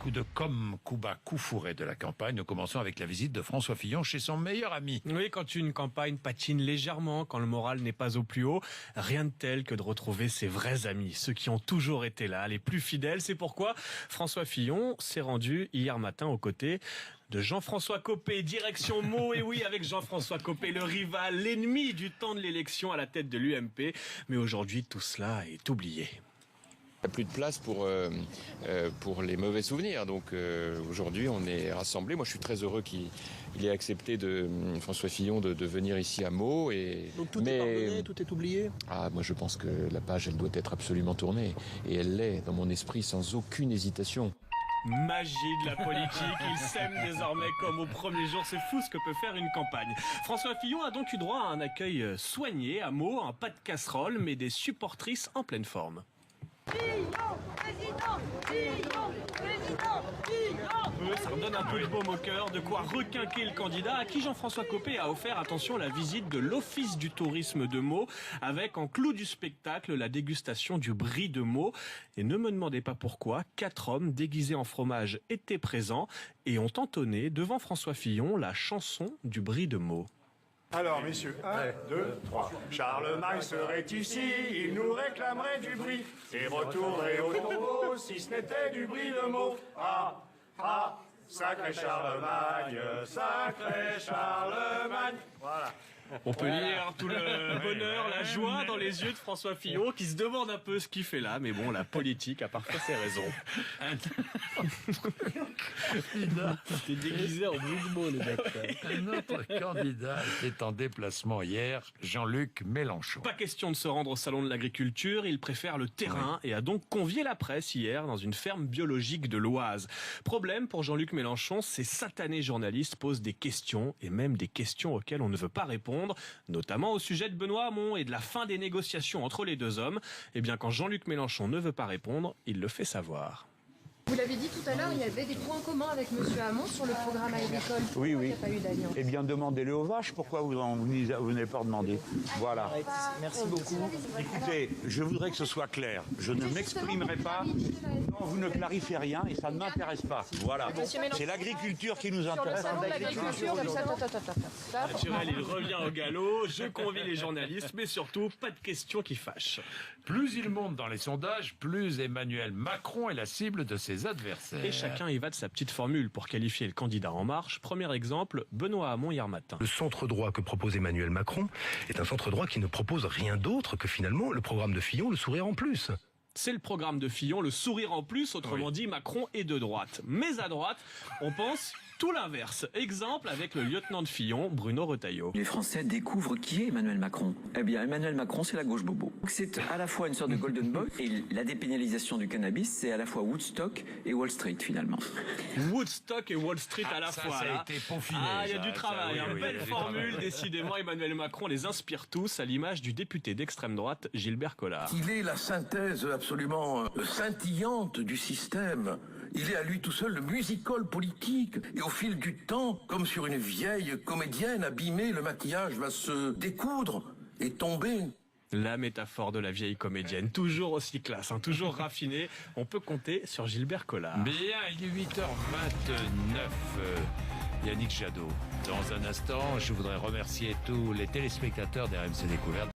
coup de coup bas, coup fourré de la campagne. Nous commençons avec la visite de François Fillon chez son meilleur ami. Oui, quand une campagne patine légèrement, quand le moral n'est pas au plus haut, rien de tel que de retrouver ses vrais amis, ceux qui ont toujours été là, les plus fidèles. C'est pourquoi François Fillon s'est rendu hier matin aux côtés de Jean-François Copé, direction Meaux, et oui, avec Jean-François Copé, le rival, l'ennemi du temps de l'élection à la tête de l'UMP. Mais aujourd'hui, tout cela est oublié. Il n'y a plus de place pour les mauvais souvenirs. Donc aujourd'hui, on est rassemblés. Moi, je suis très heureux qu'il ait accepté François Fillon de venir ici à Meaux. Donc tout est pardonné, tout est oublié ? Moi, je pense que la page, elle doit être absolument tournée. Et elle l'est, dans mon esprit, sans aucune hésitation. Magie de la politique, ils s'aiment désormais comme au premier jour, c'est fou ce que peut faire une campagne. François Fillon a donc eu droit à un accueil soigné à Meaux, un pas de casserole, mais des supportrices en pleine forme. Fillon, président, Fillon, président, Fillon. Ça redonne un peu de baume au cœur, de quoi requinquer le candidat à qui Jean-François Copé a offert, attention, la visite de l'Office du tourisme de Meaux, avec en clou du spectacle la dégustation du brie de Meaux. Et ne me demandez pas pourquoi, 4 hommes déguisés en fromage étaient présents et ont entonné devant François Fillon la chanson du brie de Meaux. Alors, messieurs, 1, 2, 3. Charlemagne serait ici, il nous réclamerait du brie, et retournerait au tombeau si ce n'était du brie de Meaux. Ah, ah, sacré Charlemagne, sacré Charlemagne. Voilà. On peut lire tout le bonheur, la joie dans les yeux de François Fillon qui se demande un peu ce qu'il fait là, mais bon, la politique a parfois ses raisons. T'es déguisé en bruit de mots, les mecs. Un autre candidat était en déplacement hier, Jean-Luc Mélenchon. Pas question de se rendre au salon de l'agriculture, il préfère le terrain et a donc convié la presse hier dans une ferme biologique de l'Oise. Problème pour Jean-Luc Mélenchon, ces satanés journalistes posent des questions et même des questions auxquelles on ne veut pas répondre, notamment au sujet de Benoît Hamon et de la fin des négociations entre les deux hommes. Eh bien, quand Jean-Luc Mélenchon ne veut pas répondre, il le fait savoir. Vous l'avez dit tout à l'heure, il y avait des points communs avec M. Hamon sur le programme agricole. Oui. Il n'y a pas eu d'alliance. Eh bien, demandez-le aux vaches. Pourquoi vous n'avez pas demandé? Voilà. Merci beaucoup. Écoutez, je voudrais que ce soit clair. Je ne m'exprimerai pas. Non, vous ne clarifiez rien et ça ne m'intéresse pas. Voilà. C'est l'agriculture qui nous Sur le intéresse. salon de l'agriculture, Naturel, il revient au galop, je convie les journalistes, mais surtout, pas de questions qui fâchent. Plus il monte dans les sondages, plus Emmanuel Macron est la cible de ses adversaires. Et chacun y va de sa petite formule pour qualifier le candidat En Marche. Premier exemple, Benoît Hamon hier matin. Le centre droit que propose Emmanuel Macron est un centre droit qui ne propose rien d'autre que finalement le programme de Fillon, le sourire en plus. C'est le programme de Fillon, le sourire en plus, autrement dit Macron est de droite. Mais à droite, on pense tout l'inverse. Exemple avec le lieutenant de Fillon, Bruno Retailleau. Les Français découvrent qui est Emmanuel Macron. Eh bien, Emmanuel Macron, c'est la gauche bobo. C'est à la fois une sorte de golden boy et la dépénalisation du cannabis, c'est à la fois Woodstock et Wall Street finalement. Woodstock et Wall Street à la fois. Ça là. a été peaufiné. Il y a du travail. Oui, Belle il y a du formule. travail. Décidément, Emmanuel Macron les inspire tous à l'image du député d'extrême droite, Gilbert Collard. Il est la synthèse absolument scintillante du système. Il est à lui tout seul le music-hall politique. Et au fil du temps, comme sur une vieille comédienne abîmée, le maquillage va se découdre et tomber. La métaphore de la vieille comédienne, toujours aussi classe, toujours raffinée. On peut compter sur Gilbert Collard. Bien, il est 8h29. Yannick Jadot. Dans un instant, je voudrais remercier tous les téléspectateurs d'RMC Découverte